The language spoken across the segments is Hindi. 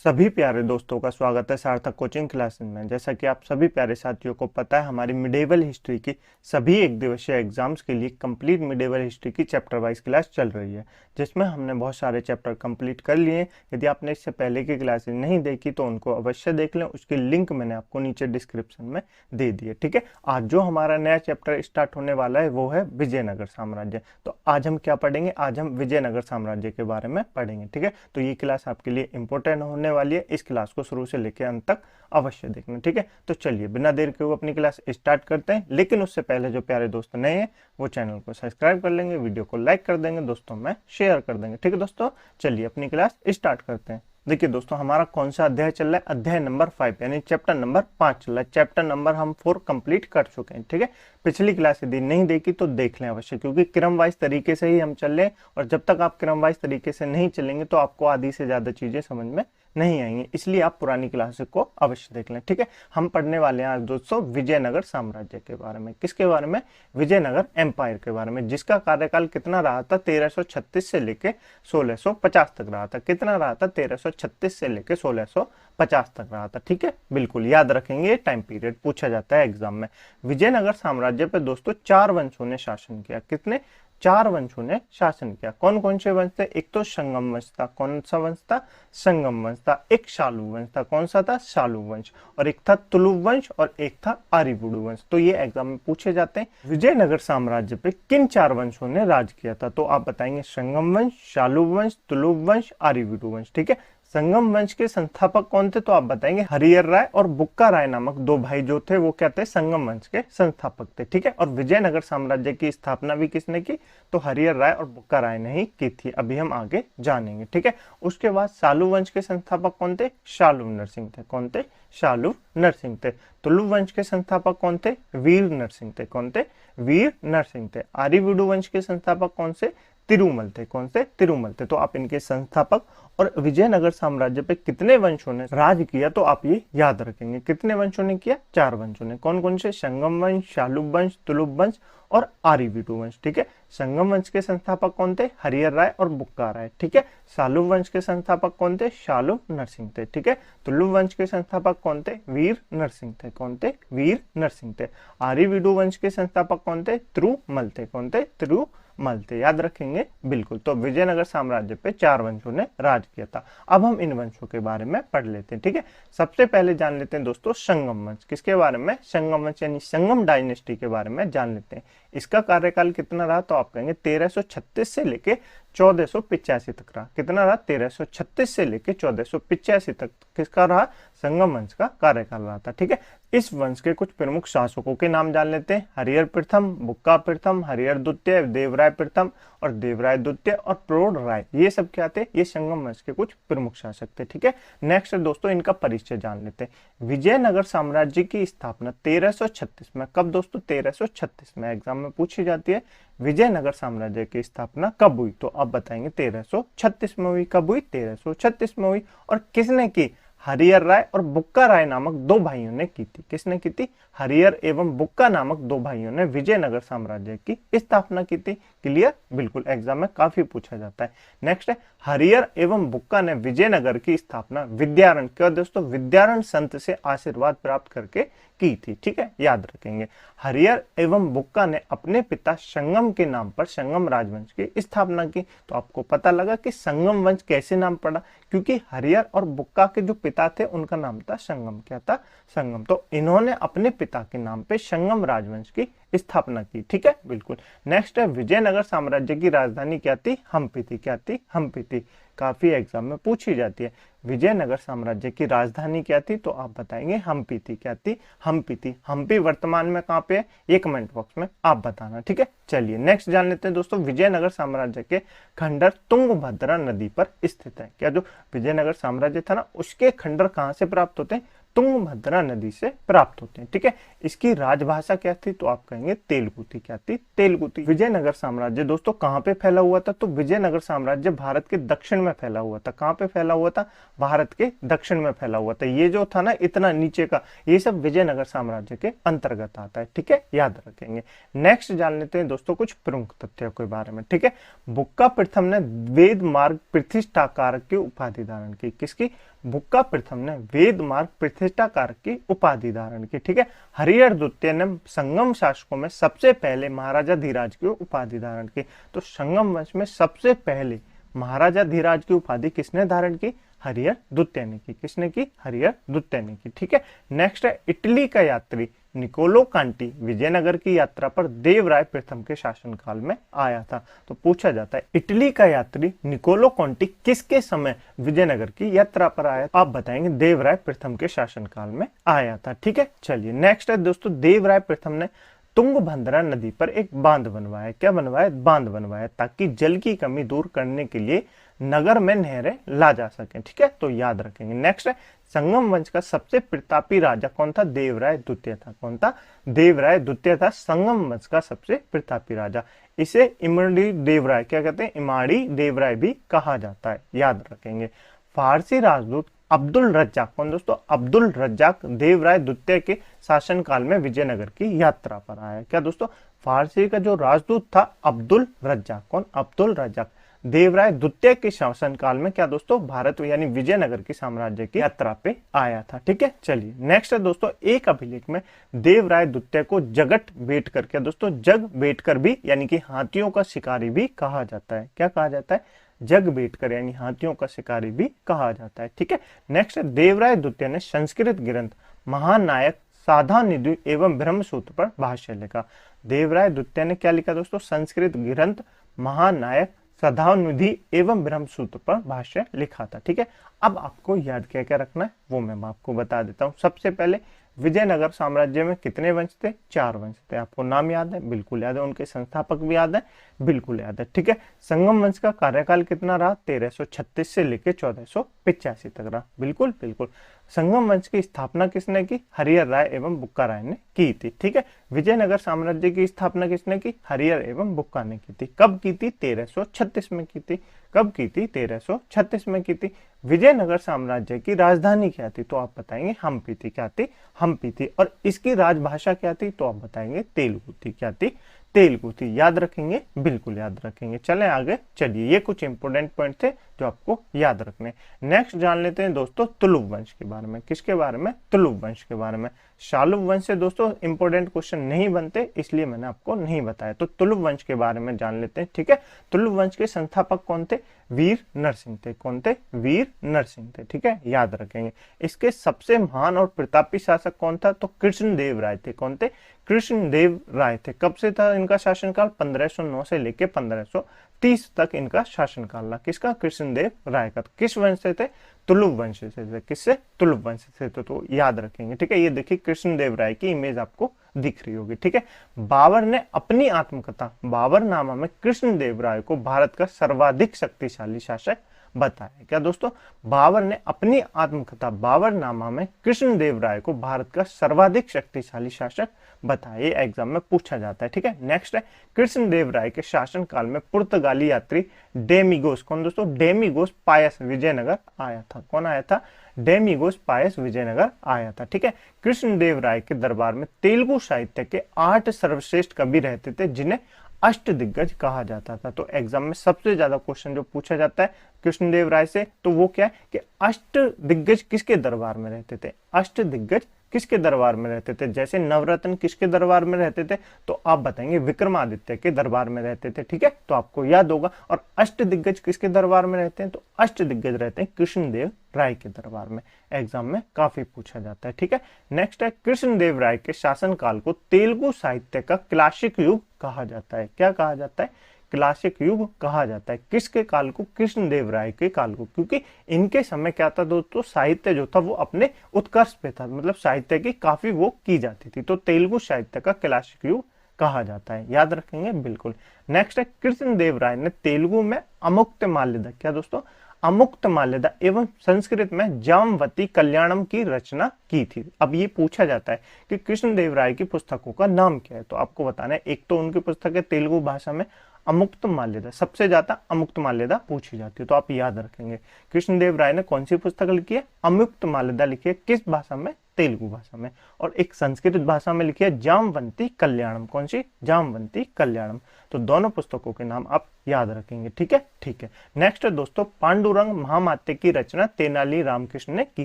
सभी प्यारे दोस्तों का स्वागत है सार्थक कोचिंग क्लासेस में। जैसा कि आप सभी प्यारे साथियों को पता है, हमारी मिडेवल हिस्ट्री की सभी एक दिवसीय एग्जाम्स के लिए कंप्लीट मिडेवल हिस्ट्री की चैप्टर वाइज क्लास चल रही है, जिसमें हमने बहुत सारे चैप्टर कंप्लीट कर लिए। यदि आपने इससे पहले की क्लासेस नहीं देखी तो उनको अवश्य देख लें, उसकी लिंक मैंने आपको नीचे डिस्क्रिप्शन में दे दी है। ठीक है, आज जो हमारा नया चैप्टर स्टार्ट होने वाला है वो है विजयनगर साम्राज्य। तो आज हम क्या पढ़ेंगे? आज हम विजयनगर साम्राज्य के बारे में पढ़ेंगे। ठीक है, तो ये क्लास आपके लिए इंपॉर्टेंट होने वाली है। इस क्लास को शुरू से लेकर अंत तक अवश्य देखना। ठीक है, तो चलिए बिना देर के अपनी क्लास स्टार्ट करते हैं। लेकिन उससे पहले जो प्यारे दोस्त नए हैं वो चैनल को सब्सक्राइब कर लेंगे, वीडियो को लाइक कर देंगे, दोस्तों में शेयर कर देंगे। ठीक है दोस्तों, चलिए अपनी क्लास स्टार्ट करते हैं। देखिए दोस्तों, हमारा कौन सा अध्याय चल रहा है? अध्याय नंबर 5 यानी चैप्टर नंबर 5 चल रहा है। चैप्टर नंबर हम 4 कंप्लीट कर चुके हैं। ठीक है, पिछली क्लास यदि नहीं देखी तो देख लें अवश्य, क्योंकि क्रम वाइज तरीके से ही हम चल रहे हैं। और जब तक आप क्रम वाइज तरीके से नहीं चलेंगे तो आपको आधी से ज्यादा चीजें समझ में नहीं आएंगी, इसलिए आप पुरानी क्लास को अवश्य देख लें। ठीक है, हम पढ़ने वाले हैं आज दोस्तों विजयनगर साम्राज्य के बारे में। किसके बारे में? विजयनगर एम्पायर के बारे में, जिसका कार्यकाल कितना रहा था? 1336 से लेके 1650 तक रहा था। कितना रहा था? 1336 से लेके 1650 तक रहा था। ठीक है, बिल्कुल याद रखेंगे, टाइम पीरियड पूछा जाता है एग्जाम में। विजयनगर साम्राज्य पे दोस्तों 4 वंशों ने शासन किया। कितने? 4 वंशों ने शासन किया। कौन कौन से वंश थे? एक तो संगम वंश था। कौन सा वंश था? संगम वंश था। एक शालू वंश था। कौन सा था? शालू वंश। और एक था तुलुव वंश और एक था आर्यभूडु वंश। तो ये एग्जाम में पूछे जाते हैं। विजयनगर साम्राज्य पे किन 4 वंशों ने राज किया था? तो आप बताएंगे संगम वंश, शालू वंश, तुलुव वंश, आर्यभूडु वंश। ठीक है, संगम वंश के संस्थापक कौन थे? तो आप बताएंगे हरिहर राय और बुक्का राय नामक 2 भाई जो थे वो क्या थे? संगम वंश के संस्थापक थे। ठीक है, और विजयनगर साम्राज्य की स्थापना भी किसने की? तो हरिहर राय और बुक्का राय ने ही की थी। अभी हम आगे जानेंगे। ठीक है, उसके बाद शालू वंश के संस्थापक कौन थे? शालू नरसिंह थे। कौन थे? शालू नरसिंह थे। तुलुव वंश के संस्थापक कौन थे? वीर नरसिंह थे। कौन थे? वीर नरसिंह थे। आर्यभूडु वंश के संस्थापक कौन से? तिरुमल थे। कौन से? तिरुमल थे। तो आप इनके संस्थापक और विजयनगर साम्राज्य पे कितने वंशों ने राज किया तो आप ये याद रखेंगे। कितने वंशों ने किया? 4 वंशों ने। कौन कौन से? संगम वंश, शालू वंश, तुलुव वंश और आर्यभूडु वंश। ठीक है, संगम वंश के संस्थापक कौन थे? हरिहर राय और बुक्का राय। ठीक है, शालू वंश के संस्थापक कौन थे? शालू नरसिंह थे। ठीक है, तुलुव वंश के संस्थापक कौन थे? वीर नरसिंह थे। कौन थे? वीर नरसिंह थे। आर्यभूडु वंश के संस्थापक कौन थे? तिरुमल थे। कौन थे? तिरुमल थे। याद रखेंगे बिल्कुल। तो विजयनगर साम्राज्य पे 4 वंशों ने राज किया था। अब हम इन वंशों के बारे में पढ़ लेते हैं। ठीक है, सबसे पहले जान लेते हैं दोस्तों संगम वंश। किसके बारे में? संगम वंश यानी संगम डायनेस्टी के बारे में जान लेते हैं। इसका कार्यकाल कितना रहा? तो आप कहेंगे 1336 से लेके 1485 तक रहा। कितना रहा? 1336 से लेके 1485 तक किसका रहा? संगम वंश का कार्यकाल रहा था। ठीक है, इस वंश के कुछ प्रमुख शासकों के नाम जान लेते हैं। हरिहर प्रथम, बुक्का प्रथम, हरिहर द्वितीय, देवराय प्रथम और देवराय द्वितीय और प्रौढ़ राय। ये सब क्या थे? ये संगम वंश के कुछ प्रमुख शासक थे। ठीक है, नेक्स्ट दोस्तों इनका परिचय जान लेते हैं। विजयनगर साम्राज्य की स्थापना 1336 में। कब दोस्तों? 1336 में। एग्जाम में पूछी जाती है विजयनगर साम्राज्य की स्थापना कब हुई? तो आप बताएंगे 1336 में हुई। कब हुई? 1336 में हुई। और किसने की? हरिहर राय और बुक्का राय नामक 2 भाइयों ने की थी। किसने की थी? हरिहर एवं बुक्का नामक 2 भाइयों ने विजयनगर साम्राज्य की स्थापना की थी। क्लियर? बिल्कुल, एग्जाम में काफी पूछा जाता है। नेक्स्ट है हरिहर एवं बुक्का ने विजयनगर की स्थापना विद्यारण, क्या दोस्तों? विद्यारण संत से आशीर्वाद प्राप्त करके की थी। ठीक है, याद रखेंगे। हरिहर एवं बुक्का ने अपने पिता संगम के नाम पर संगम राजवंश की स्थापना की। तो आपको पता लगा कि संगम वंश कैसे नाम पड़ा? क्योंकि हरिहर और बुक्का के जो पिता थे उनका नाम था संगम। क्या था? संगम। तो इन्होंने अपने पिता के नाम पे संगम राजवंश की स्थापना की। ठीक है, बिल्कुल। नेक्स्ट है विजयनगर साम्राज्य की राजधानी क्या थी? हम्पी थी। क्या थी? हम्पी थी। काफी एग्जाम में पूछी जाती है। विजयनगर साम्राज्य की राजधानी क्या थी? तो आप बताएंगे हम्पी थी। क्या थी? हम्पी थी। हम्पी वर्तमान में कहाँ पे है? ये कमेंट बॉक्स में आप बताना। ठीक है, चलिए नेक्स्ट जान लेते हैं दोस्तों। विजयनगर साम्राज्य के खंडर तुंगभद्रा नदी पर स्थित है। क्या जो विजयनगर साम्राज्य था ना, उसके खंडर कहाँ से प्राप्त होते हैं? तुंगभद्रा नदी से प्राप्त होते हैं। ठीक है, इसकी राजभाषा क्या थी तो आप कहेंगे तेलुगु थी। क्या थी? तेलुगु थी। विजयनगर साम्राज्य दोस्तों कहाँ पे फैला हुआ था? तो विजयनगर साम्राज्य भारत के दक्षिण में फैला हुआ था। कहाँ पे फैला हुआ था? भारत के दक्षिण में फैला हुआ था। ये जो था ना इतना नीचे का, ये सब विजयनगर साम्राज्य के अंतर्गत आता है। ठीक है, याद रखेंगे। नेक्स्ट जान लेते हैं दोस्तों कुछ प्रमुख तथ्यों के बारे में। ठीक है, बुक्का प्रथम ने वेद मार्ग प्रतिष्ठाकार की उपाधि धारण की। किसकी? बुक्का प्रथम ने वेद मार्ग प्रतिष्ठाकार की उपाधि धारण की। ठीक है, हरिहर द्वितीय ने संगम शासकों में सबसे पहले महाराजा धीराज की उपाधि धारण की। तो संगम वंश में सबसे पहले महाराजा धीराज की उपाधि किसने धारण की? हरिहर द्वितीय ने की। किसने की? हरिहर द्वितीय ने की। ठीक है, नेक्स्ट है इटली का यात्री निकोलो कांटी विजयनगर की यात्रा पर देवराय प्रथम के शासनकाल में आया था। तो पूछा जाता है इटली का यात्री निकोलो कांटी किसके समय विजयनगर की यात्रा पर आया? आप बताएंगे देवराय प्रथम के शासनकाल में आया था। ठीक है, चलिए नेक्स्ट है दोस्तों, देवराय प्रथम ने तुंगभद्रा नदी पर एक बांध बनवाया। क्या बनवाया? बांध बनवाया, ताकि जल की कमी दूर करने के लिए नगर में नहरें ला जा सकें। ठीक है, तो याद रखेंगे। नेक्स्ट है संगम वंश का सबसे प्रतापी राजा कौन था? देवराय द्वितीय था। कौन था? देवराय द्वितीय था संगम वंश का सबसे प्रतापी राजा। इसे इमड़ी देवराय क्या कहते हैं? इमाड़ी देवराय भी कहा जाता है। याद रखेंगे। फारसी राजदूत अब्दुल रज्जाक, कौन दोस्तों? अब्दुल रज्जाक देवराय द्वितीय के शासनकाल में विजयनगर की यात्रा पर आया। क्या दोस्तों? फारसी का जो राजदूत था अब्दुल रज्जाक। कौन? अब्दुल रज्जाक देवराय द्वितीय के शासनकाल में क्या दोस्तों भारत यानी विजयनगर की साम्राज्य की यात्रा पे आया था। ठीक है, चलिए नेक्स्ट है दोस्तों, एक अभिलेख में देवराय द्वितीय को जगट बेटकर, क्या दोस्तों? जग बेटकर भी यानी कि हाथियों का शिकारी भी कहा जाता है। क्या कहा जाता है? जग बेटकर यानी हाथियों का शिकारी भी कहा जाता है। ठीक है, नेक्स्ट है देवराय द्वितीय ने संस्कृत ग्रंथ महानायक साधानिधि एवं ब्रह्मसूत्र पर भाष्य लिखा। देवराय द्वितीय ने क्या लिखा दोस्तों? संस्कृत ग्रंथ महानायक सदानिधि एवं ब्रह्मसूत्र पर भाष्य लिखा था। ठीक है, अब आपको याद क्या क्या रखना है वो मैं आपको बता देता हूँ। सबसे पहले विजयनगर साम्राज्य में कितने वंश थे? 4 वंश थे। आपको नाम याद है? बिल्कुल याद है। उनके संस्थापक भी याद है? बिल्कुल याद है। ठीक है, संगम वंश का कार्यकाल कितना रहा? 1336 से लेकर 1485 तक रहा। बिल्कुल बिल्कुल। संगम वंश की स्थापना किसने की? हरिहर राय एवं बुक्का राय ने की थी। ठीक है, विजयनगर साम्राज्य की स्थापना किसने की? हरिहर एवं बुक्का ने की थी। कब की थी? 1336 में की थी। कब की थी? 1336 में की थी। विजयनगर साम्राज्य की राजधानी क्या थी? तो आप बताएंगे हम्पी थी। क्या थी? हम्पी थी। और इसकी राजभाषा क्या थी? तो आप बताएंगे तेलुगु थी। क्या थी? तेलुगु थी। याद रखेंगे? बिल्कुल याद रखेंगे। चलें आगे। चलिए, ये कुछ इंपोर्टेंट पॉइंट थे जो आपको याद रखने। नेक्स्ट जान लेते हैं दोस्तों तुलुक वंश के बारे में। किसके बारे में? तुलुक वंश के बारे में। शालुक वंश से दोस्तों इंपोर्टेंट क्वेश्चन नहीं बनते, इसलिए मैंने आपको नहीं बताया। तो तुलुक वंश के बारे में जान लेते हैं। ठीक है, तुलुक वंश के संस्थापक कौन थे? वीर नरसिंह थे। कौन थे? वीर नरसिंह थे। ठीक है, याद रखेंगे। इसके सबसे महान और प्रतापी शासक कौन था? तो कृष्णदेव राय थे। कौन थे? कृष्णदेव राय थे। कब से था इनका शासनकाल? 1509 से लेकर 1530 तक इनका शासनकाल रहा। किसका? कृष्णदेव राय का। किस वंश से थे? तुलुक वंश से थे। किससे? तुलुक वंश से। तो याद रखेंगे। ठीक है, ये देखिए कृष्णदेव राय की इमेज आपको दिख रही होगी। ठीक है, बाबर ने अपनी आत्मकथा बाबरनामा में कृष्णदेव राय को भारत का सर्वाधिक शक्तिशाली शासक बताया। क्या दोस्तों? बाबर ने अपनी आत्मकथा बाबरनामा में कृष्णदेव राय को भारत का सर्वाधिक शक्तिशाली शासक बताया। ये एग्जाम में पूछा जाता है। ठीक है, नेक्स्ट है कृष्णदेव राय के शासनकाल में पुर्तगाली यात्री डेमिगोस, कौन दोस्तों? डेमिगोस पायस विजयनगर आया था। कौन आया था? डेमिगोस पायस विजयनगर आया था। ठीक है, कृष्णदेव राय के दरबार में तेलुगु साहित्य के 8 सर्वश्रेष्ठ कवि रहते थे, जिन्हें अष्ट दिग्गज कहा जाता था। तो एग्जाम में सबसे ज्यादा क्वेश्चन जो पूछा जाता है कृष्णदेव राय से, तो वो क्या है कि अष्ट दिग्गज किसके दरबार में रहते थे? अष्ट दिग्गज किसके दरबार में रहते थे? जैसे नवरत्न किसके दरबार में रहते थे? तो आप बताएंगे विक्रमादित्य के दरबार में रहते थे। ठीक है, तो आपको याद होगा। और अष्ट दिग्गज किसके दरबार में रहते हैं? तो अष्ट दिग्गज रहते हैं कृष्णदेव राय के दरबार में। एग्जाम में काफी पूछा जाता है। ठीक है, नेक्स्ट है कृष्णदेव राय के शासनकाल को तेलुगु साहित्य का क्लासिक युग कहा जाता है। क्या कहा जाता है? क्लासिक युग कहा जाता है। किसके काल को? कृष्णदेव राय के काल को, क्योंकि इनके समय क्या था दोस्तों? साहित्य जो था वो अपने उत्कर्ष पे था, मतलब साहित्य की काफी वो की जाती थी। तो तेलुगु साहित्य का क्लासिक युग कहा जाता है। याद रखेंगे? बिल्कुल। नेक्स्ट है कृष्णदेव राय ने तेलुगु में अमुक्तमाल्यदा, क्या दोस्तों? अमुक्तमाल्यदा एवं संस्कृत में जामवती कल्याणम की रचना की थी। अब ये पूछा जाता है कि कृष्णदेवराय की पुस्तकों का नाम क्या है, तो आपको बताना है एक तो उनकी पुस्तक है तेलुगु भाषा में अमुक्तमाल्यदा, सबसे ज्यादा अमुक्तमाल्यदा पूछी जाती है, तो आप याद रखेंगे कृष्णदेवराय ने कौन सी पुस्तक लिखी है, अमुक्तमाल्यदा लिखी है, किस भाषा में, तेलुगु भाषा में, और एक संस्कृत भाषा में लिखी है जामवंती कल्याणम, कौन सी, जामवंती कल्याणम। तो दोनों पुस्तकों के नाम आप याद रखेंगे, ठीक है, ठीक है। नेक्स्ट है दोस्तों, पांडुरंग महामात्य की रचना तेनाली रामकृष्ण ने की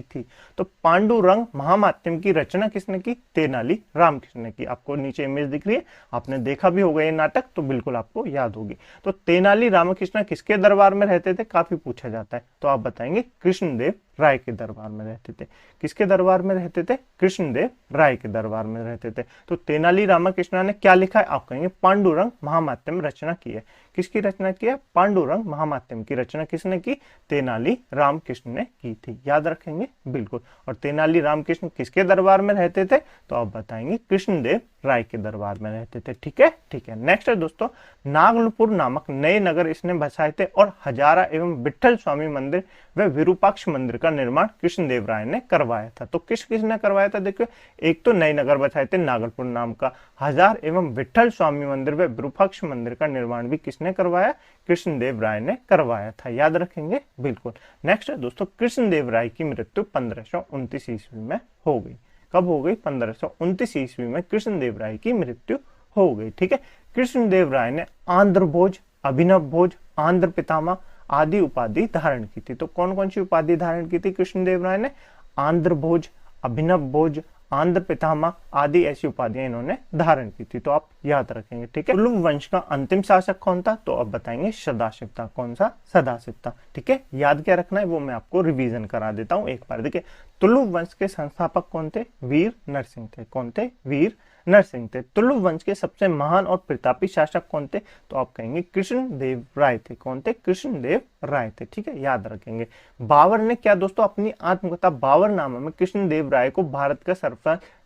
थी। तो पांडुरंग महामात्यम की रचना किसने की, तेनाली रामकृष्ण ने की। आपको नीचे इमेज दिख रही है, आपने देखा भी होगा ये नाटक, तो बिल्कुल आपको याद होगी। तो तेनाली रामकृष्ण किसके दरबार में रहते थे, काफी पूछा जाता है, तो आप बताएंगे कृष्णदेव राय के दरबार में रहते थे। किसके दरबार में रहते थे, कृष्णदेव राय के दरबार में रहते थे। तो तेनाली रामकृष्ण ने क्या लिखा है, आप कहेंगे पांडुरंग महामात्यम रचना की है। किसकी रचना की है, पांडुरंग महामात्यम की रचना किसने की, तेनाली रामकृष्ण ने की थी, याद रखेंगे बिल्कुल। और तेनाली रामकृष्ण किसके दरबार में रहते थे, तो आप बताएंगे कृष्णदेव राय के दरबार में रहते थे, ठीक है, ठीक है। नेक्स्ट है दोस्तों, नागलपुर नामक नए नगर इसने बसाए थे और हजारा एवं विठल स्वामी मंदिर व विरूपाक्ष मंदिर का निर्माण कृष्णदेव राय ने करवाया था। तो किसने करवाया था, देखिए एक तो नए नगर बसाए थे नागलपुर नाम का, हजार एवं विठल स्वामी मंदिर व विरूपाक्ष मंदिर का निर्माण भी किसने करवाया, कृष्णदेव राय ने करवाया था, याद रखेंगे बिल्कुल। नेक्स्ट है दोस्तों, कृष्णदेव राय की मृत्यु 1529 ईस्वी में हो गई। कब हो गई, 1529 ईस्वी में कृष्णदेव राय की मृत्यु हो गई, ठीक है। कृष्णदेव राय ने आंध्र भोज, अभिनव भोज, आंध्र पितामह आदि उपाधि धारण की थी। तो कौन कौन सी उपाधि धारण की थी कृष्णदेव राय ने, आंध्र भोज, अभिनव भोज, आंध्र पितामह आदि ऐसी उपाधियां इन्होंने धारण की थी, तो आप याद रखेंगे, ठीक है। तुलुव वंश का अंतिम शासक कौन था, तो आप बताएंगे सदाशिव था। कौन सा, सदाशिव था, ठीक है। याद क्या रखना है वो मैं आपको रिवीजन करा देता हूं एक बार। देखिए तुलुव वंश के संस्थापक कौन थे, वीर नरसिंह थे। कौन थे, वीर नरसिंह थे। तुलुव वंश के सबसे महान और प्रतापी शासक कौन थे, तो आप कहेंगे कृष्णदेव राय थे। कौन थे, कृष्णदेव राय थे, ठीक है, याद रखेंगे। बाबर ने क्या दोस्तों अपनी आत्मकथा बाबरनामा में कृष्णदेव राय को भारत का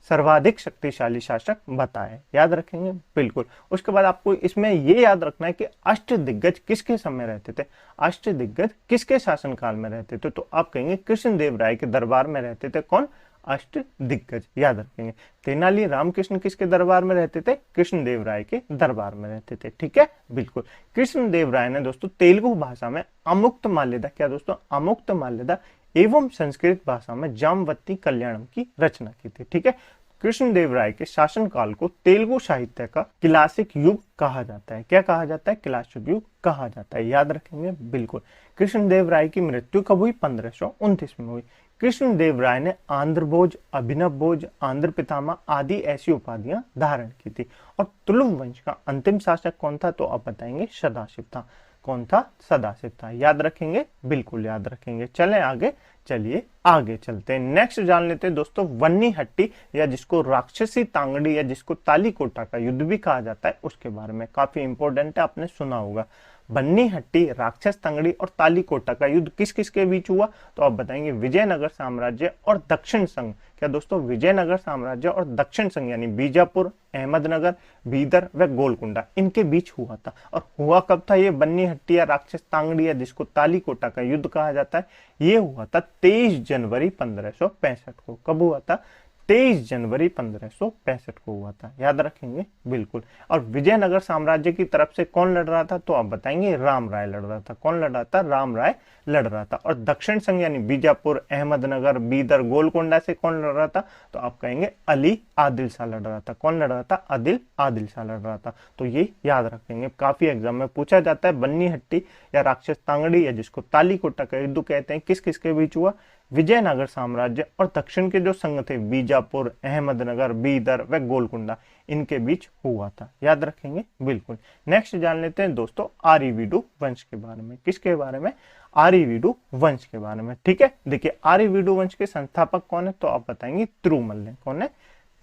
सर्वाधिक शक्तिशाली शासक बताया, याद रखेंगे बिल्कुल। उसके बाद आपको इसमें ये याद रखना है कि अष्टदिग्गज किसके समय रहते थे, अष्टदिग्गज किसके शासनकाल में रहते थे, तो आप कहेंगे कृष्णदेव राय के दरबार में रहते थे। कौन, अष्टदिग्गज, याद रखेंगे। तेनाली रामकृष्ण किसके दरबार में रहते थे, कृष्णदेव राय के दरबार में रहते थे, ठीक है बिल्कुल। कृष्णदेव राय ने दोस्तों तेलुगु भाषा में अमुक्तमाल्यदा, क्या दोस्तों, अमुक्तमाल्यदा एवं संस्कृत भाषा में जामवती कल्याणम की रचना की थी, ठीक है। कृष्णदेव राय के शासनकाल को तेलुगु साहित्य का क्लासिक युग कहा जाता है। क्या कहा जाता है, क्लासिक युग कहा जाता है, याद रखेंगे बिल्कुल। कृष्णदेव राय की मृत्यु कब हुई, 1529 में हुई। कृष्णदेव राय ने आंध्र भोज, अभिनव भोज, आंध्र पितामह आदि ऐसी उपाधियां धारण की थी। और तुलुव वंश का अंतिम शासक कौन था, तो आप बताएंगे सदाशिव था। कौन था, सदाशिव था, याद रखेंगे बिल्कुल, याद रखेंगे। चलें आगे, चलिए आगे चलते हैं। नेक्स्ट जान लेते हैं दोस्तों, वन्नी हट्टी या जिसको राक्षसी तांगड़ी या जिसको तालीकोटा का युद्ध भी कहा जाता है उसके बारे में। काफी इंपॉर्टेंट है, आपने सुना होगा। बन्नी हट्टी, राक्षस तंगड़ी और तालीकोटा का युद्ध किस किस के बीच हुआ, तो आप बताएंगे विजयनगर साम्राज्य और दक्षिण संघ। क्या दोस्तों, विजयनगर साम्राज्य और दक्षिण संघ यानी बीजापुर, अहमदनगर, बीदर व गोलकुंडा, इनके बीच हुआ था। और हुआ कब था ये बन्नी हट्टी या राक्षस तांगड़ी या जिसको तालीकोटा का युद्ध कहा जाता है, ये हुआ था 23 जनवरी 1565 को। कब हुआ था, 23 जनवरी 1565 को हुआ था, याद रखेंगे बिल्कुल। और विजयनगर साम्राज्य की तरफ से कौन लड़ रहा था, तो आप बताएंगे राम राय लड़ रहा था। कौन लड़ रहा था, राम राय लड़ रहा था। और दक्षिण संघ यानी बीजापुर, अहमदनगर, बीदर, गोलकोंडा से कौन लड़ रहा था, तो आप कहेंगे अली आदिल शाह लड़ रहा था। कौन लड़ रहा था, आदिल शाह लड़ रहा था। तो ये याद रखेंगे, काफी एग्जाम में पूछा जाता है। बन्नी हट्टी या राक्षस तांगड़ी या जिसको तालीकोटा का युद्ध कहते हैं किस किस के बीच हुआ, विजयनगर साम्राज्य और दक्षिण के जो संघ थे बीजापुर, अहमदनगर, बीदर व गोलकुंडा, इनके बीच हुआ था, याद रखेंगे बिल्कुल। नेक्स्ट जान लेते हैं दोस्तों आर्यवीडु वंश के बारे में। किसके बारे में, आर्यवीडु वंश के बारे में, ठीक है। देखिए आर्यवीडु वंश के संस्थापक कौन है, तो आप बताएंगे तिरुमल ने। कौन है,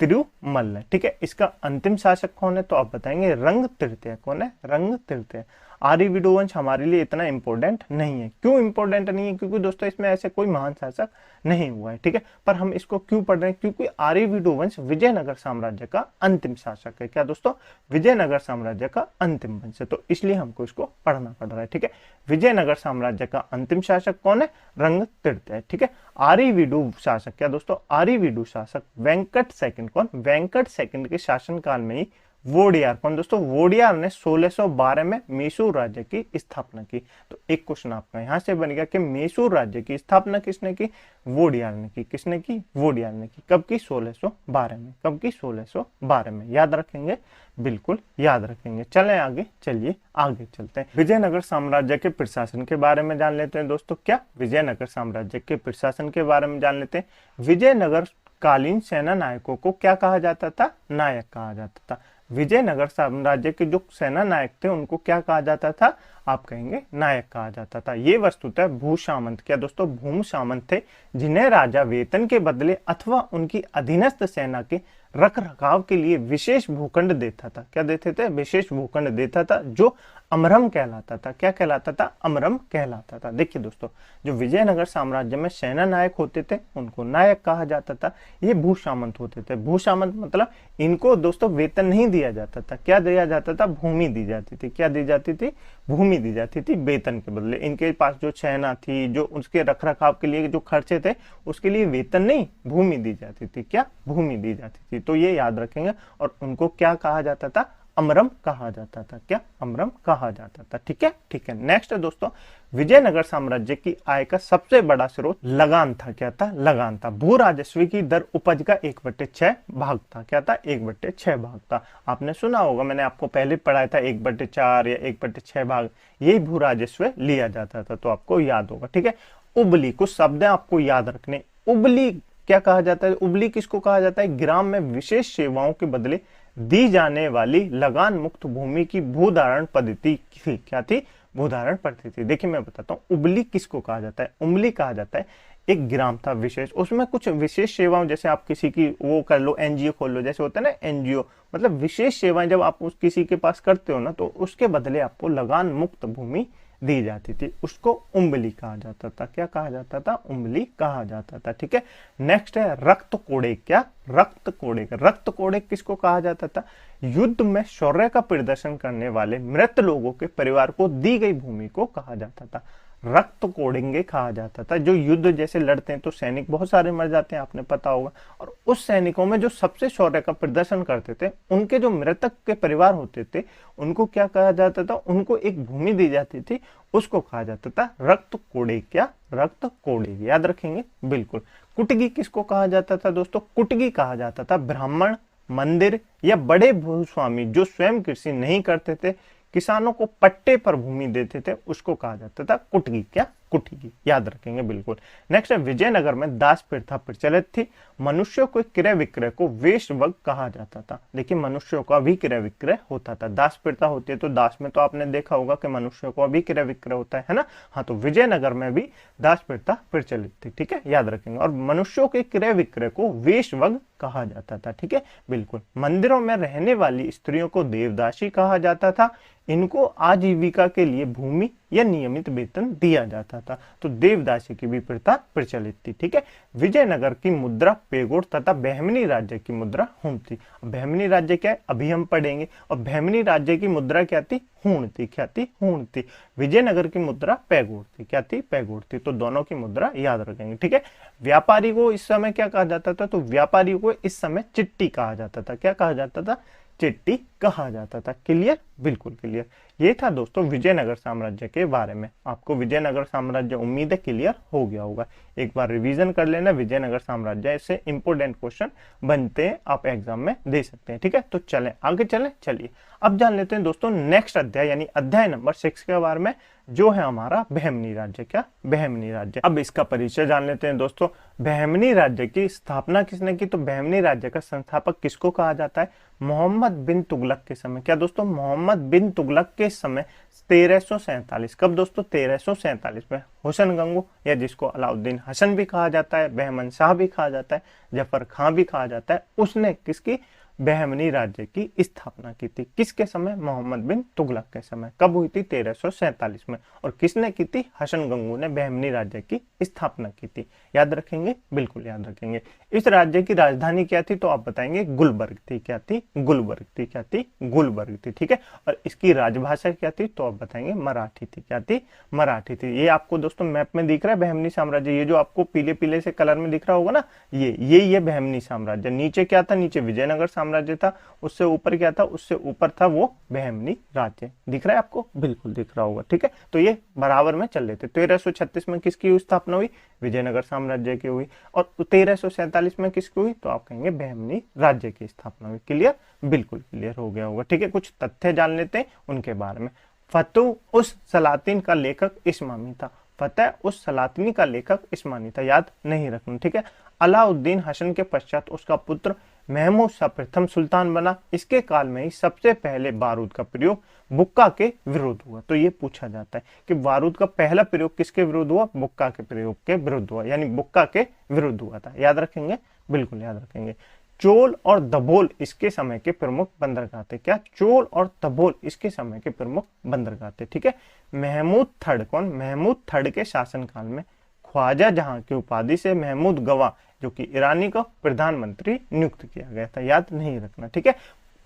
तिरुमल ने, ठीक है। इसका अंतिम शासक कौन है, तो आप बताएंगे रंग तृतीय। कौन है, रंग तृतीय। आर्य विडोवंश हमारे लिए इतना इंपॉर्टेंट नहीं है। क्यों इंपॉर्टेंट नहीं है? क्योंकि दोस्तों इसमें ऐसे कोई महान शासक नहीं हुआ है, ठीक है। पर हम इसको क्यों पढ़ रहे हैं? क्योंकि आर्य विडोवंश विजयनगर साम्राज्य का अंतिम शासक है। क्या दोस्तों? विजयनगर साम्राज्य का अंतिम वंश है, तो इसलिए हमको इसको पढ़ना पड़ रहा है, ठीक है। विजयनगर साम्राज्य का अंतिम शासक कौन है? रंगतीर्थ है, ठीक है। आर्यवीडु शासक, क्या दोस्तों? आर्यवीडु शासक वेंकट सेकंड। कौन? वेंकट सेकंड के शासनकाल में ही वोडियार, कौन दोस्तों? वोडियार ने 1612 में मैसूर राज्य की स्थापना की। तो एक क्वेश्चन आपका यहां से बन गया कि मैसूर राज्य की स्थापना किसने की? वोडियार ने की। किसने की? वोडियार ने की। कब की? 1612 में। कब की? 1612 में। याद रखेंगे? बिल्कुल याद रखेंगे। चलें आगे, चलिए आगे चलते हैं। विजयनगर साम्राज्य के प्रशासन के बारे में जान लेते हैं दोस्तों। क्या? विजयनगर साम्राज्य के प्रशासन के बारे में जान लेते हैं। विजयनगर कालीन सेना नायकों को क्या कहा जाता था? नायक कहा जाता था। विजयनगर साम्राज्य के जो सेना नायक थे उनको क्या कहा जाता था? आप कहेंगे नायक कहा जाता था। ये वस्तुतः भूसामंत, क्या दोस्तों? भूम सामंत थे, जिन्हें राजा वेतन के बदले अथवा उनकी अधीनस्थ सेना के रख रखाव के लिए विशेष भूखंड देता था। क्या देते थे? विशेष भूखंड देता था, जो अमरम कहलाता था। क्या कहलाता था? अमरम कहलाता था। देखिए दोस्तों, जो विजयनगर साम्राज्य में सेना नायक होते थे उनको नायक कहा जाता था। ये भूसामंत होते थे। भूसामंत मतलब इनको दोस्तों वेतन नहीं दिया जाता था। क्या दिया जाता था? भूमि दी जाती थी। क्या दी जाती थी? भूमि दी जाती थी वेतन के बदले। इनके पास जो सेना थी, जो उसके रख रखाव के लिए जो खर्चे थे, उसके लिए वेतन नहीं, भूमि दी जाती थी। क्या? भूमि दी जाती थी। तो ये याद रखेंगे। और उनको क्या कहा जाता था? अमरम कहा जाता था। क्या? अमरम कहा जाता था। ठीक है, ठीक है। नेक्स्ट है दोस्तों, विजयनगर साम्राज्य की आय का सबसे बड़ा स्रोत लगान था। क्या था? लगान था। भू राजस्व की दर उपज का 1/6 भाग था। क्या था? 1/6 भाग था। आपने सुना होगा, मैंने आपको पहले पढ़ाया था 1/4 या 1/6 भाग, यही भू राजस्व लिया जाता था, तो आपको याद होगा, ठीक है। उबली, कुछ शब्द आपको याद रखने। उबली क्या कहा जाता है? उबली किसको कहा जाता है? ग्राम में विशेष सेवाओं के बदले दी जाने वाली लगान मुक्त भूमि की भूधारण पद्धति थी। क्या थी? भूधारण पद्धति। देखिए मैं बताता हूँ, उबली किसको कहा जाता है? उबली कहा जाता है एक ग्राम था विशेष, उसमें कुछ विशेष सेवाओं, जैसे आप किसी की वो कर लो, एनजीओ खोल लो, जैसे होता है ना एनजीओ, मतलब विशेष सेवाएं जब आप उस किसी के पास करते हो ना, तो उसके बदले आपको लगान मुक्त भूमि दी जाती थी, उसको उम्बली कहा जाता था। क्या कहा जाता था? उम्बली कहा जाता था। ठीक है। नेक्स्ट है रक्त कोड़े। क्या? रक्त कोड़े। रक्त कोड़े किसको कहा जाता था? युद्ध में शौर्य का प्रदर्शन करने वाले मृत लोगों के परिवार को दी गई भूमि को कहा जाता था। रक्त कोड़ेंगे कहा जाता था। जो युद्ध जैसे लड़ते हैं तो सैनिक बहुत सारे मर जाते हैं, आपने पता होगा, और उस सैनिकों में जो सबसे शौर्य का प्रदर्शन करते थे, उनके जो मृतक के परिवार होते थे, उनको क्या कहा जाता था? उनको एक भूमि दी जाती थी, उसको कहा जाता था रक्त कोड़े। क्या? रक्त कोड़े। याद रखेंगे बिल्कुल। कुटगी किसको कहा जाता था दोस्तों? कुटगी कहा जाता था ब्राह्मण, मंदिर या बड़े भूस्वामी जो स्वयं कृषि नहीं करते थे, किसानों को पट्टे पर भूमि देते थे, उसको कहा जाता था कुटगी। क्या? कुटगी। याद रखेंगे बिल्कुल। नेक्स्ट है विजयनगर में दास प्रथा प्रचलित थी। मनुष्यों को क्रय विक्रय को वेश्यवग कहा जाता था। देखिए मनुष्यों का भी क्रय विक्रय होता था। दास प्रथा होती है तो दास में तो आपने देखा होगा कि मनुष्यों का भी क्रय विक्रय होता है ना। हाँ, तो विजयनगर में भी दास प्रथा प्रचलित थी। ठीक है, याद रखेंगे। और मनुष्यों के क्रय विक्रय को वेश्यवग कहा जाता था। ठीक है, बिल्कुल। मंदिरों में रहने वाली स्त्रियों को देवदासी कहा जाता था। इनको आजीविका के लिए भूमि या नियमित वेतन दिया जाता था। तो देवदासी की भी प्रथा प्रचलित थी। ठीक है। विजयनगर की मुद्रा पेगोड़ तथा बहमनी राज्य की मुद्रा हूण थी। बहमनी राज्य क्या है अभी हम पढ़ेंगे। और बहमनी राज्य की मुद्रा क्या थी? हूण थी। क्या थी? हूण थी। विजयनगर की मुद्रा पैगोड़ थी। क्या थी? पैगोड़ थी। तो दोनों की मुद्रा याद रखेंगे। ठीक है। व्यापारी को इस समय क्या कहा जाता था? तो व्यापारी को इस समय चिट्ठी कहा जाता था। क्या कहा जाता था? चिट्ठी कहा जाता था। क्लियर? बिल्कुल क्लियर। ये था दोस्तों विजयनगर साम्राज्य के बारे में। आपको विजयनगर साम्राज्य उम्मीद है क्लियर हो गया होगा। एक बार रिवीजन कर लेना विजयनगर साम्राज्य, ऐसे इंपोर्टेंट क्वेश्चन बनते हैं, आप एग्जाम में दे सकते हैं। ठीक है, तो चलें आगे चलें। चलिए अब जान लेते हैं दोस्तों नेक्स्ट अध्याय यानी अध्याय नंबर 6 के बारे में, जो है हमारा बहमनी राज्य। क्या? बहमनी राज्य। अब इसका परिचय जान लेते हैं दोस्तों। बहमनी राज्य की स्थापना किसने की? तो बहमनी राज्य का संस्थापक किसको कहा जाता है? मोहम्मद बिन तुगलक के समय। क्या दोस्तों? मोहम्मद बिन तुगलक के समय 1347। कब दोस्तों? 1347 में हुसैन गंगू, या जिसको अलाउद्दीन हसन भी कहा जाता है, बहमन शाह भी कहा जाता है, जफर खां भी कहा जाता है, उसने किसकी बहमनी राज्य की स्थापना की थी। किसके समय? मोहम्मद बिन तुगलक के समय। कब हुई थी? 1347 में। और किसने की थी? हसन गंगू ने बहमनी राज्य की स्थापना की थी। याद रखेंगे? बिल्कुल याद रखेंगे। इस राज्य की राजधानी क्या थी? तो आप बताएंगे गुलबर्ग थी। क्या थी? गुलबर्ग थी। क्या थी? गुलबर्ग थी। ठीक है। और इसकी राजभाषा क्या थी? तो आप बताएंगे मराठी थी। क्या थी? मराठी थी। ये आपको दोस्तों मैप में दिख रहा है बहमनी साम्राज्य, ये जो आपको पीले पीले से कलर में दिख रहा होगा ना, ये बहमनी साम्राज्य। नीचे क्या था? नीचे विजयनगर साम्राज्य था। उससे ऊपर क्या था? उससे ऊपर था वो बहमनी राज्य। दिख रहा है आपको? बिल्कुल दिख रहा होगा। ठीक है। तो ये बराबर में चल रहे थे। 1336 में किसकी स्थापना हुई? विजयनगर साम्राज्य की हुई। और 1347 में किसकी हुई? तो आप कहेंगे बहमनी राज्य की स्थापना हुई। क्लियर? बिल्कुल क्लियर हो गया होगा। ठीक है। कुछ तथ्य जान लेते हैं उनके बारे में। फतह उस सलातीन का लेखक इस्मामी था। फतह उस सलातनी का लेखक इस्मानी था। याद नहीं रखना। ठीक है। अलाउद्दीन हसन के पश्चात उसका पुत्र महमूद शाह प्रथम सुल्तान बना। इसके काल में ही सबसे पहले बारूद का प्रयोग बुक्का के विरुद्ध हुआ। तो ये पूछा जाता है कि बारूद का पहला प्रयोग किसके विरुद्ध हुआ? बुक्का के प्रयोग के विरुद्ध हुआ, यानी बुक्का के विरुद्ध हुआ था। याद रखेंगे? बिल्कुल याद रखेंगे। चोल और दभोल इसके समय के प्रमुख बंदरगाह थे। क्या? चोल और दभोल इसके समय के प्रमुख बंदरगाह थे। ठीक है। महमूद थर्ड कौन? महमूद थर्ड के शासनकाल में ख्वाजा जहां की उपाधि से महमूद गवा जो कि ईरानी को प्रधानमंत्री नियुक्त किया गया था। याद नहीं रखना। ठीक है।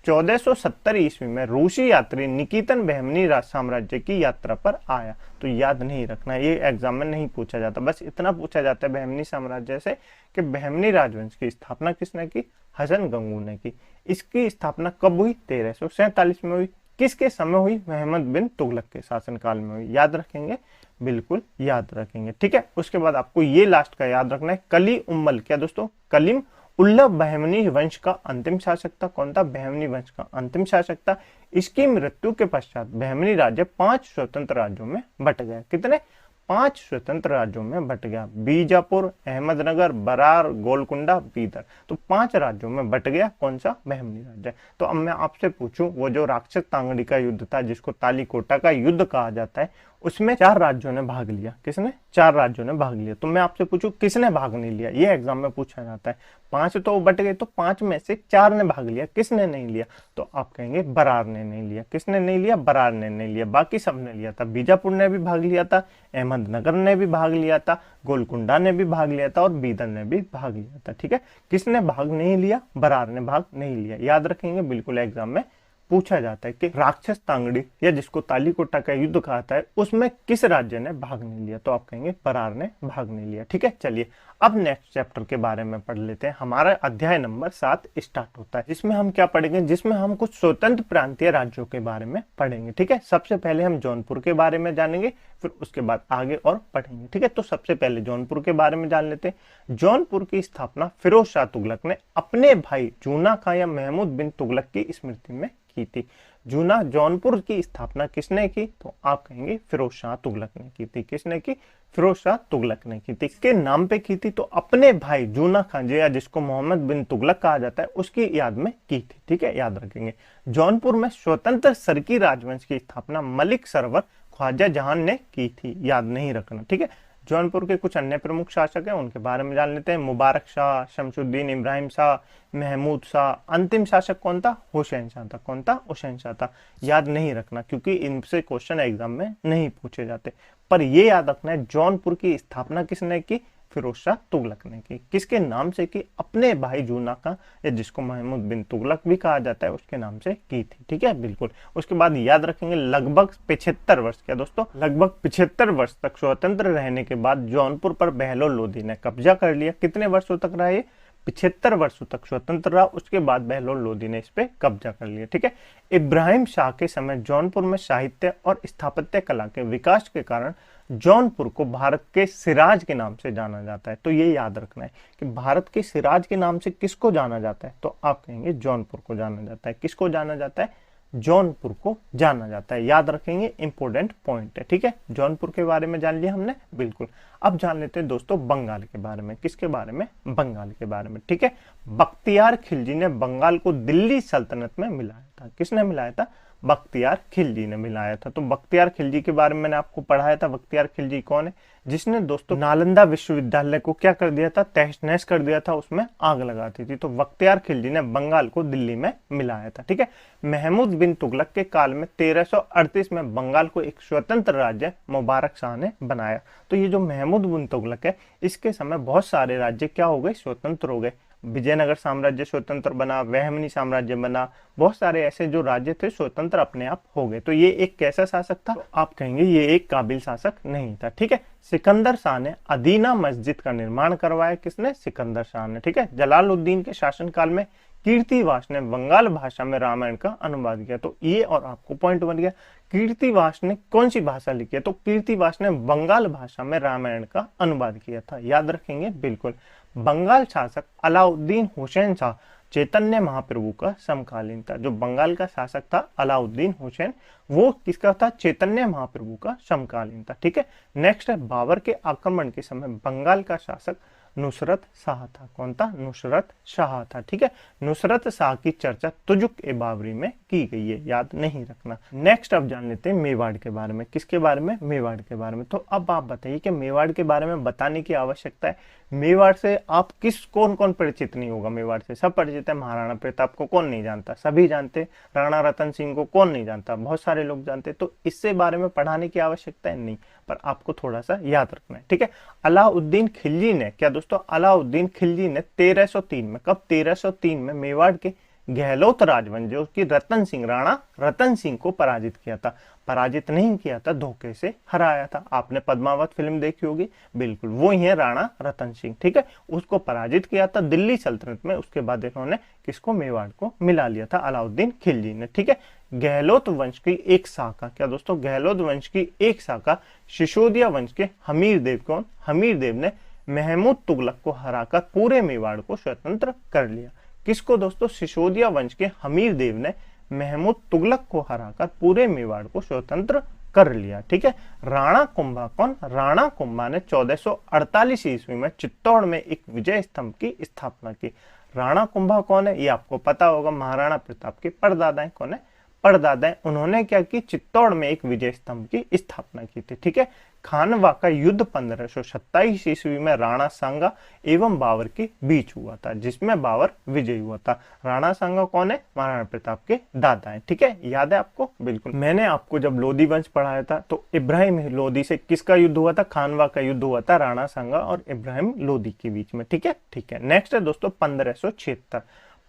1470 ईस्वी में रूसी यात्री निकितन बहमनी साम्राज्य की यात्रा पर आया। तो याद नहीं रखना, ये एग्जाम में नहीं पूछा जाता। बस इतना पूछा जाता है बहमनी साम्राज्य से कि बहमनी राजवंश की स्थापना किसने की? हसन गंगू ने की। इसकी स्थापना कब हुई? 1347 में हुई। किसके समय हुई? मोहम्मद बिन तुगलक के शासनकाल में हुई। याद रखेंगे? बिल्कुल याद रखेंगे। ठीक है। उसके बाद आपको ये लास्ट का याद रखना है, कली उम्मल। क्या दोस्तों? कलीम उल्लभ बहमनी वंश का अंतिम शासक था। कौन था? बहमनी वंश का अंतिम शासक था। इसकी मृत्यु के पश्चात बहमनी राज्य 5 स्वतंत्र राज्यों में बट गया। कितने? 5 स्वतंत्र राज्यों में बट गया। बीजापुर, अहमदनगर, बरार, गोलकुंडा, बीदर। तो 5 राज्यों में बट गया। कौन सा? बहमनी राज्य। तो अब मैं आपसे पूछूं, वो जो राक्षस तांगड़ी का युद्ध था जिसको तालीकोटा का युद्ध कहा जाता है, उसमें 4 राज्यों ने भाग लिया। किसने? 4 राज्यों ने भाग लिया। तो मैं आपसे पूछूं किसने भाग नहीं लिया? ये एग्जाम में पूछा जाता है। 5 तो बट गए, तो 5 में से 4 ने भाग लिया। किसने नहीं लिया? तो आप कहेंगे बरार ने नहीं लिया। किसने नहीं लिया? बरार ने नहीं लिया। बाकी सबने लिया था। बीजापुर ने भी भाग लिया था, अहमदनगर ने भी भाग लिया था, गोलकुंडा ने भी भाग लिया था और बीदर ने भी भाग लिया था। ठीक है। किसने भाग नहीं लिया? बरार ने भाग नहीं लिया। याद रखेंगे? बिल्कुल एग्जाम में पूछा जाता है कि राक्षस तांगड़ी या जिसको तालीकोटा का युद्ध कहता है उसमें किस राज्य ने भाग नहीं लिया? तो आप कहेंगे बरार ने भाग नहीं लिया। ठीक है। चलिए अब नेक्स्ट चैप्टर के बारे में पढ़ लेते हैं। हमारा अध्याय नंबर 7 स्टार्ट होता है, जिसमें हम क्या पढ़ेंगे? जिसमें हम कुछ स्वतंत्र प्रांतीय राज्यों के बारे में पढ़ेंगे। ठीक है। सबसे पहले हम जौनपुर के बारे में जानेंगे, फिर उसके बाद आगे और पढ़ेंगे। ठीक है। तो सबसे पहले जौनपुर के बारे में जान लेते हैं। जौनपुर की स्थापना फिरोज शाह तुगलक ने अपने भाई जूना खां या महमूद बिन तुगलक की स्मृति में की थी। जौनपुर की स्थापना किसने की? तो आप कहेंगे फिरोज शाह तुगलक ने की थी। किसने की? फिरोज शाह तुगलक ने की थी। किसके नाम पे की थी? तो अपने भाई जूना खान या जिसको मोहम्मद बिन तुगलक कहा जाता है उसकी याद में की थी। ठीक है। याद रखेंगे। जौनपुर में स्वतंत्र सरकी राजवंश की स्थापना मलिक सरवर ख्वाजा जहान ने की थी। याद नहीं रखना। ठीक है। जौनपुर के कुछ अन्य प्रमुख शासक हैं, उनके बारे में जान लेते हैं। मुबारक शाह, शमशुद्दीन इब्राहिम शाह, महमूद शाह। अंतिम शासक कौन था? हुसैन शाह था। कौन था? हुसैन शाह था। याद नहीं रखना क्योंकि इनसे क्वेश्चन एग्जाम में नहीं पूछे जाते। पर ये याद रखना है जौनपुर की स्थापना किसने की? फिरोज शाह तुगलक ने की। किसके नाम से की? अपने भाई जूना खां या जिसको महमूद बिन तुगलक भी कहा जाता है उसके नाम से की थी। ठीक है। बिल्कुल। उसके बाद याद रखेंगे लगभग 75 वर्ष, क्या दोस्तों? लगभग 75 वर्ष तक स्वतंत्र रहने के बाद जौनपुर पर बहलोल लोधी ने कब्जा कर लिया। कितने वर्षों तक रहा ये? 75 वर्षों तक स्वतंत्र रहा। उसके बाद बहलोल लोधी ने इस पे कब्जा कर लिया। ठीक है। इब्राहिम शाह के समय जौनपुर में साहित्य और स्थापत्य कला के विकास के कारण जौनपुर को भारत के सिराज के नाम से जाना जाता है। तो ये याद रखना है कि भारत के सिराज के नाम से किसको जाना जाता है? तो आप कहेंगे जौनपुर को जाना जाता है। किसको जाना जाता है? जौनपुर को जाना जाता है। याद रखेंगे, इंपोर्टेंट पॉइंट है। ठीक है। जौनपुर के बारे में जान लिया हमने। बिल्कुल। अब जान लेते हैं दोस्तों बंगाल के बारे में। किसके बारे में? बंगाल के बारे में। ठीक है। बख्तियार खिलजी ने बंगाल को दिल्ली सल्तनत में मिलाया था। किसने मिलाया था? बख्तियार खिलजी ने मिलाया था। तो बख्तियार खिलजी के बारे में मैंने आपको पढ़ाया था। बख्तियार खिलजी कौन है? जिसने दोस्तों नालंदा विश्वविद्यालय को क्या कर दिया था? तहस नहस कर दिया था, उसमें आग लगा दी थी। तो बख्तियार खिलजी ने बंगाल को दिल्ली में मिलाया था। ठीक है। महमूद बिन तुगलक के काल में 1338 में बंगाल को एक स्वतंत्र राज्य मुबारक शाह ने बनाया। तो ये जो महमूद बिन तुगलक है, इसके समय बहुत सारे राज्य क्या हो गए? स्वतंत्र हो गए। विजयनगर साम्राज्य स्वतंत्र बना, वहमनी साम्राज्य बना, बहुत सारे ऐसे जो राज्य थे स्वतंत्र अपने आप हो गए। तो ये एक कैसा शासक था? तो आप कहेंगे ये एक काबिल शासक नहीं था। ठीक है। सिकंदर शाह ने अदीना मस्जिद का निर्माण करवाया। किसने? सिकंदर शाह ने। ठीक है। जलालुद्दीन के शासनकाल में कीर्तिवास ने बंगाल भाषा में रामायण का अनुवाद किया। तो ये और आपको पॉइंट बन गया। कीर्तिवास ने कौन सी भाषा लिखी है? तो कीर्तिवास ने बंगाल भाषा में रामायण का अनुवाद किया था। याद रखेंगे बिल्कुल। बंगाल शासक अलाउद्दीन हुसैन शाह चैतन्य महाप्रभु का समकालीन था। जो बंगाल का शासक था अलाउद्दीन हुसैन, वो किसका था? चैतन्य महाप्रभु का समकालीन था। ठीक है। नेक्स्ट है, बाबर के आक्रमण के समय बंगाल का शासक नुसरत शाह था। कौन था? नुसरत शाह था। ठीक है। नुसरत शाह की चर्चा तुजुक-ए-बाबरी में की गई है, याद नहीं रखना। नेक्स्ट अब जान लेते हैं मेवाड़ के बारे में। किसके बारे में? मेवाड़ के बारे में। तो अब आप बताइए कि मेवाड़ के बारे में बताने की आवश्यकता है। मेवाड़ से आप कौन कौन परिचित नहीं होगा? मेवाड़ से सब परिचित है। महाराणा प्रताप को कौन नहीं जानता? सभी जानते। राणा रतन सिंह को कौन नहीं जानता? बहुत सारे लोग जानते। तो इससे बारे में पढ़ाने की आवश्यकता है नहीं, पर आपको थोड़ा सा याद रखना है। ठीक है। अलाउद्दीन खिलजी ने क्या दोस्तों? अलाउद्दीन खिलजी ने 1303 में, कब? 1303 में मेवाड़ के गहलोत राजवंश जो कि रतन सिंह, राणा रतन सिंह को पराजित किया था। पराजित नहीं किया था, धोखे से हराया था। आपने पद्मावत फिल्म देखी होगी, बिल्कुल वो ही है राणा रतन सिंह। ठीक है। उसको पराजित किया था दिल्ली सल्तनत में। उसके बाद इन्होंने किसको? मेवाड़ को मिला लिया था अलाउद्दीन खिलजी ने। ठीक है। गहलोत वंश की एक शाखा, क्या दोस्तों? गहलोत वंश की एक शाखा सिसोदिया वंश के हमीर देव, कौन? हमीर देव ने महमूद तुगलक को हराकर पूरे मेवाड़ को स्वतंत्र कर लिया। किसको दोस्तों? सिसोदिया वंश के हमीर देव ने महमूद तुगलक को हराकर पूरे मेवाड़ को स्वतंत्र कर लिया। ठीक है। राणा कुंभा कौन? राणा कुंभा ने 1448 ईस्वी में चित्तौड़ में एक विजय स्तंभ की स्थापना की। राणा कुंभा कौन है? ये आपको पता होगा, महाराणा प्रताप के परदादा है। कौन है? परदादा है। उन्होंने क्या की? चित्तौड़ में एक विजय स्तंभ की स्थापना की थी। ठीक है। खानवा का युद्ध 1527 ईस्वी में राणा सांगा एवं बाबर के बीच हुआ था, जिसमें बाबर विजयी हुआ था। राणा सांगा कौन है? महाराणा प्रताप के दादा हैं। ठीक है। याद है आपको? बिल्कुल। मैंने आपको जब लोधी वंश पढ़ाया था तो इब्राहिम लोधी से किसका युद्ध हुआ था? खानवा का युद्ध हुआ था राणा सांगा और इब्राहिम लोधी के बीच में। ठीक है। ठीक है। नेक्स्ट है दोस्तों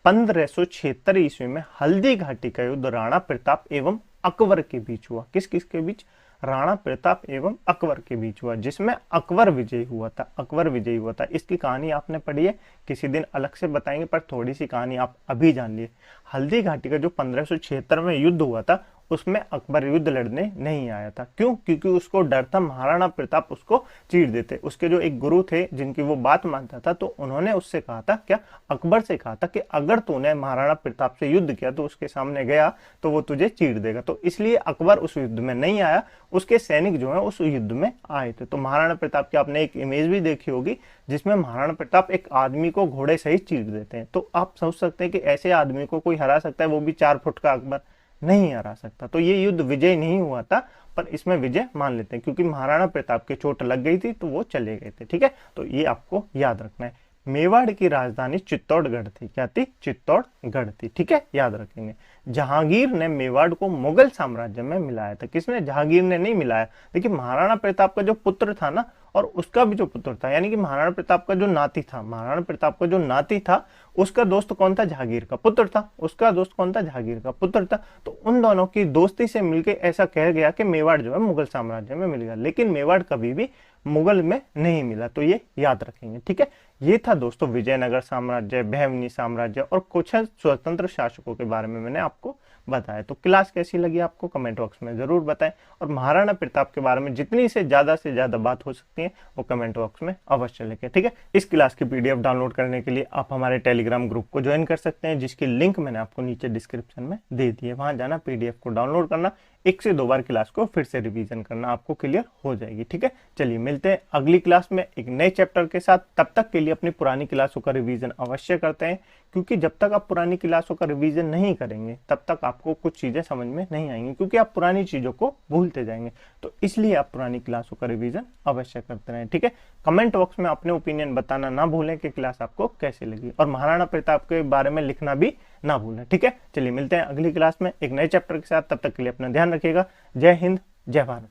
1576 ईस्वी में हल्दी घाटी का युद्ध राणा प्रताप एवं अकबर के बीच हुआ। किस किस के बीच? राणा प्रताप एवं अकबर के बीच हुआ, जिसमें अकबर विजयी हुआ था। अकबर विजयी हुआ था। इसकी कहानी आपने पढ़ी है, किसी दिन अलग से बताएंगे, पर थोड़ी सी कहानी आप अभी जान लिए। हल्दी घाटी का जो 1576 में युद्ध हुआ था, उसमें अकबर युद्ध लड़ने नहीं आया था। क्यों? क्योंकि उसको डर था महाराणा प्रताप उसको चीर देते। उसके जो एक गुरु थे जिनकी वो बात मानता था, तो उन्होंने उससे कहा था, क्या? अकबर से कहा था कि अगर तूने महाराणा प्रताप से युद्ध किया तो उसके सामने गया तो वो तुझे चीर देगा। तो इसलिए अकबर उस युद्ध में नहीं आया, उसके सैनिक जो है उस युद्ध में आए थे। तो महाराणा प्रताप की आपने एक इमेज भी देखी होगी जिसमें महाराणा प्रताप एक आदमी को घोड़े सहित चीर देते हैं। तो आप सोच सकते हैं कि ऐसे आदमी को कोई हरा सकता है, वो भी 4 फुट का अकबर? नहीं हरा सकता। तो ये युद्ध विजय नहीं हुआ था, पर इसमें विजय मान लेते हैं, क्योंकि महाराणा प्रताप के चोट लग गई थी तो वो चले गए थे। ठीक है। तो ये आपको याद रखना है। मेवाड़ की राजधानी चित्तौड़गढ़ थी। क्या थी? चित्तौड़गढ़ थी। ठीक है। याद रखेंगे। जहांगीर ने मेवाड़ को मुगल साम्राज्य में मिलाया था। किसने? जहांगीर ने नहीं मिलाया। देखिए महाराणा प्रताप का जो पुत्र था ना, और उसका भी जो पुत्र था, यानी कि महाराणा प्रताप का जो नाती था, महाराणा प्रताप का जो नाती था, उसका दोस्त कौन था? जहांगीर का पुत्र था। उसका दोस्त कौन था? जहांगीर का पुत्र था। तो उन दोनों की दोस्ती से मिलकर ऐसा कह गया कि मेवाड़ जो है मुगल साम्राज्य में मिल गया, लेकिन मेवाड़ कभी भी मुगल में नहीं मिला। तो ये याद रखेंगे। ठीक है। ये था दोस्तों विजयनगर साम्राज्य, बहमनी साम्राज्य और कुछ स्वतंत्र शासकों के बारे में मैंने आपको बताया। तो क्लास कैसी लगी आपको कमेंट बॉक्स में जरूर बताएं, और महाराणा प्रताप के बारे में जितनी से ज्यादा बात हो सकती है वो कमेंट बॉक्स में अवश्य लिखें। ठीक है। इस क्लास की पीडीएफ डाउनलोड करने के लिए आप हमारे टेलीग्राम ग्रुप को ज्वाइन कर सकते हैं, जिसकी लिंक मैंने आपको नीचे डिस्क्रिप्शन में दे दी है। वहां जाना, पीडीएफ को डाउनलोड करना, 1 से 2 बार क्लास को फिर से रिवीजन करना, आपको क्लियर हो जाएगी। ठीक है, चलिए मिलते हैं अगली क्लास में एक नए चैप्टर के साथ। तब तक के लिए अपनी पुरानी क्लासों का रिवीजन अवश्य करते हैं, क्योंकि जब तक आप पुरानी क्लासों का रिवीजन नहीं करेंगे तब तक आपको कुछ चीजें समझ में नहीं आएंगी, क्योंकि आप पुरानी चीजों को भूलते जाएंगे। तो इसलिए आप पुरानी क्लासों का रिवीजन अवश्य करते रहें। ठीक है, कमेंट बॉक्स में अपने ओपिनियन बताना ना भूलें कि क्लास आपको कैसी लगी, और महाराणा प्रताप के बारे में लिखना भी ना भूलें। ठीक है, चलिए मिलते हैं अगली क्लास में एक नए चैप्टर के साथ। तब तक के लिए अपना ध्यान रखिएगा। जय हिंद, जय भारत।